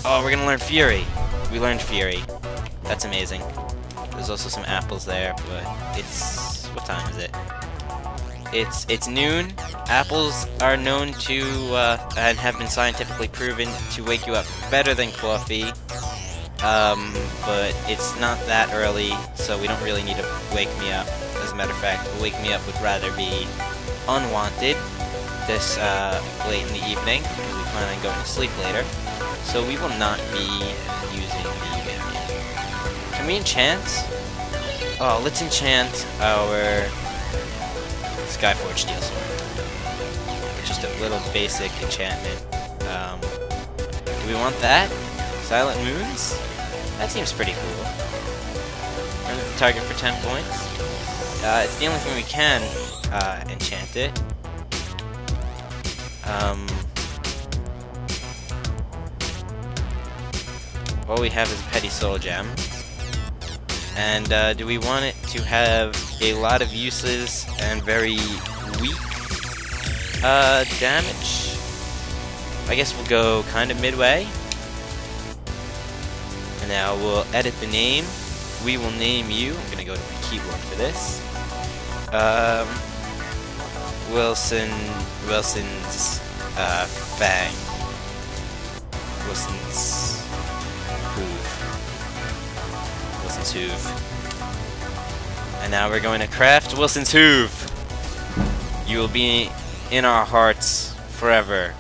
Oh, we're gonna learn Fury. We learned Fury. That's amazing. There's also some apples there, but it's... what time is it? It's noon. Apples are known to, and have been scientifically proven to wake you up better than coffee. But it's not that early, so we don't really need to wake me up. As a matter of fact, wake me up would rather be unwanted this, late in the evening, because we plan on going to sleep later. So we will not be using the game. Can we enchant? Oh, let's enchant our Skyforge Steel Sword. Just a little basic enchantment. Do we want that? Silent Moons? That seems pretty cool. Earn the target for 10 points. It's the only thing we can enchant it. All we have is Petty Soul Gem. And do we want it to have a lot of uses and very weak damage? I guess we'll go kind of midway. And now we'll edit the name. We will name you. I'm gonna go to my keyboard for this. Wilson's Fang. Wilson's Hoof. Wilson's Hoof. And now we're going to craft Wilson's Hoof. You will be in our hearts forever,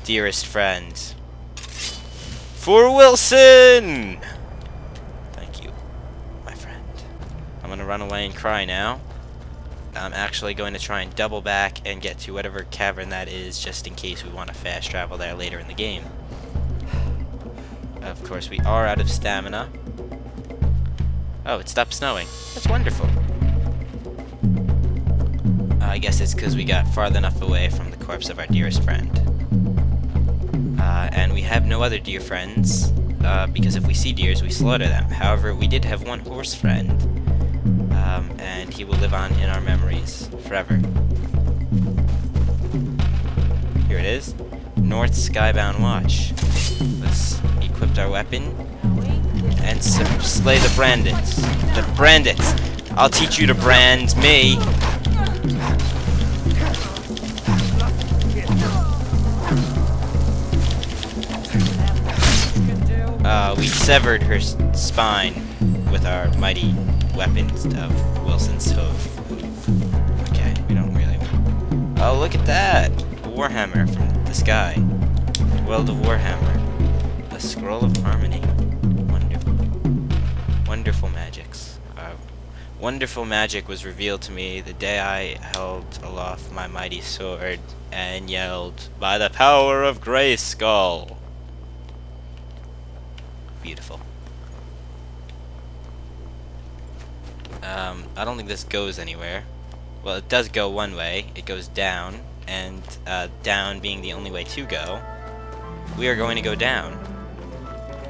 dearest friend. For Wilson! Thank you, my friend. I'm gonna run away and cry now. I'm actually going to try and double back and get to whatever cavern that is, just in case we want to fast travel there later in the game. Of course, we are out of stamina. Oh, it stopped snowing. That's wonderful. I guess it's because we got far enough away from the corpse of our dearest friend. And we have no other dear friends, because if we see deers, we slaughter them. However, we did have one horse friend, and he will live on in our memories forever. Here it is. North Skybound Watch. Let's equip our weapon and slay the Brandits. The Brandits! I'll teach you to brand me! We severed her spine with our mighty weapons of Wilson's Hoof. Okay, we don't really want... Oh, look at that! A Warhammer from the sky. World of Warhammer. The Scroll of Harmony. Wonderful. Wonderful magics. Wonderful magic was revealed to me the day I held aloft my mighty sword and yelled, "By the power of Grayskull!" Beautiful. I don't think this goes anywhere. Well, it does go one way. It goes down, and down being the only way to go, we are going to go down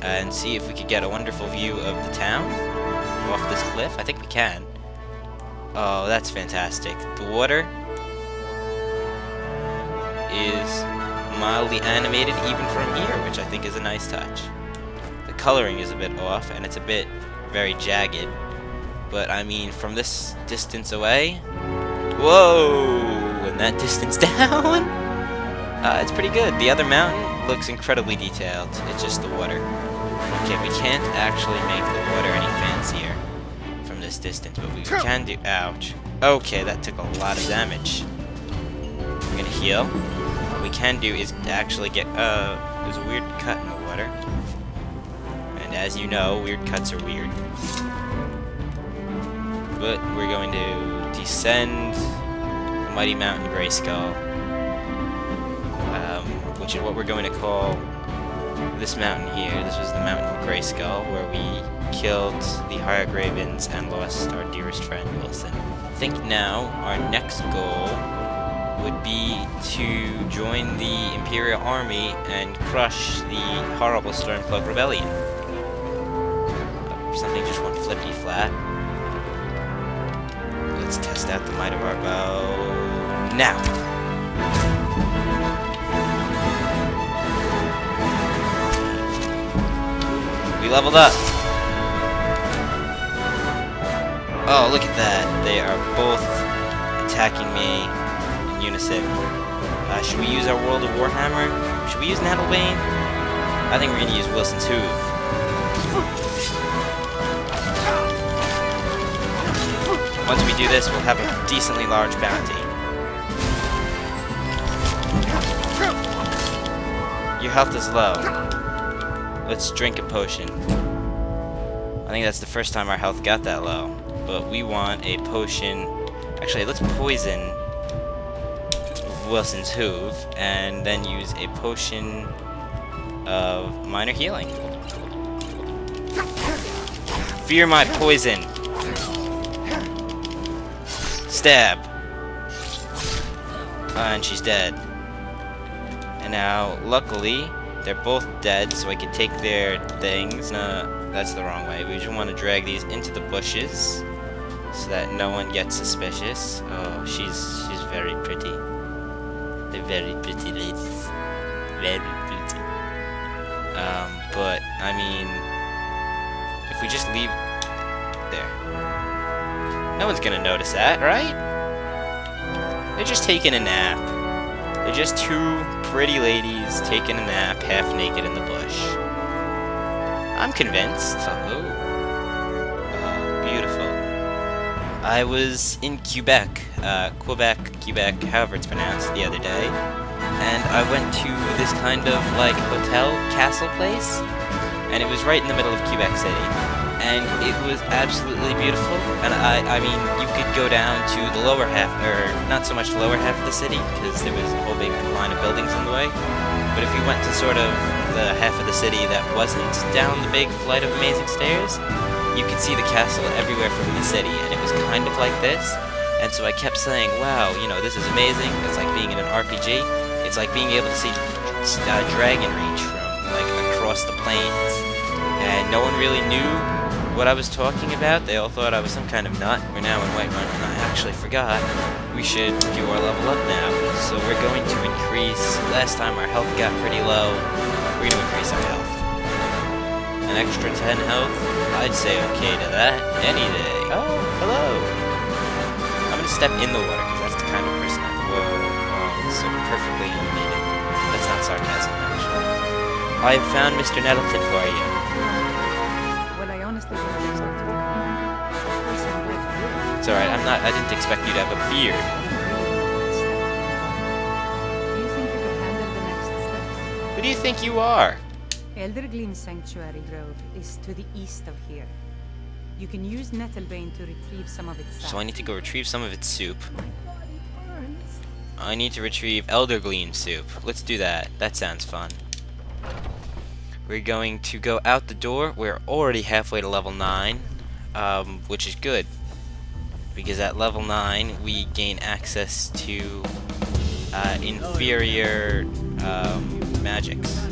and see if we could get a wonderful view of the town off this cliff. I think we can. Oh, that's fantastic. The water is mildly animated even from here, which I think is a nice touch. The coloring is a bit off, and it's a bit very jagged. But, I mean, from this distance away... Whoa! And that distance down... it's pretty good. The other mountain looks incredibly detailed. It's just the water. Okay, we can't actually make the water any fancier from this distance, but we can do... Ouch. Okay, that took a lot of damage. We're gonna heal. What we can do is actually get... there's a weird cut in the water. And as you know, weird cuts are weird. But we're going to descend the mighty mountain Grayskull, which is what we're going to call this mountain here. This was the mountain of Grayskull, where we killed the High-Ravens and lost our dearest friend Wilson. I think now our next goal would be to join the Imperial Army and crush the horrible Stormcloak Rebellion. Something just went flippy-flat. Let's test out the might of our bow now. We leveled up. Oh, look at that. They are both attacking me in unison. Should we use our World of Warhammer? Should we use Nattlebane? I think we're going to use Wilson's Hoof. Once we do this, we'll have a decently large bounty. Your health is low. Let's drink a potion. I think that's the first time our health got that low. But we want a potion. Actually, let's poison Wilson's Hoof and then use a potion of minor healing. Fear my poison. Stab. And she's dead. And now, luckily, they're both dead, so I can take their things. That's the wrong way. We just want to drag these into the bushes so that no one gets suspicious. Oh, she's very pretty. They're very pretty ladies. Very pretty. But, I mean, if we just leave... There. No one's gonna notice that, right? They're just taking a nap. They're just two pretty ladies taking a nap, half naked in the bush. I'm convinced. Oh, beautiful. I was in Quebec, Quebec, however it's pronounced, the other day, and I went to this kind of like hotel castle place, and it was right in the middle of Quebec City. And it was absolutely beautiful, and I mean, you could go down to the lower half, or not so much the lower half of the city, because there was a whole big line of buildings in the way, but if you went to sort of the half of the city that wasn't down the big flight of amazing stairs, you could see the castle everywhere from the city, and it was kind of like this, and so I kept saying, wow, you know, this is amazing, it's like being in an RPG, it's like being able to see Dragon Reach from, like, across the plains, and no one really knew what I was talking about. They all thought I was some kind of nut. We're now in Whiterun, and I actually forgot. We should do our level up now. So we're going to increase... Last time our health got pretty low. We're going to increase our health. An extra 10 health? I'd say okay to that. Any day. Oh, hello. I'm going to step in the water, because that's the kind of person I'm... Whoa, so perfectly animated. That's not sarcasm, actually. I've found Mr. Nettleton for you. It's alright, I didn't expect you to have a beard. Do you think you could handle the next steps? Who do you think you are? Eldergleam Sanctuary Grove is to the east of here. You can use Nettlebane to retrieve some of its sap. So I need to go retrieve some of its soup. My body burns. I need to retrieve Eldergleam soup. Let's do that. That sounds fun. We're going to go out the door. We're already halfway to level 9, which is good. Because at level 9, we gain access to inferior magics.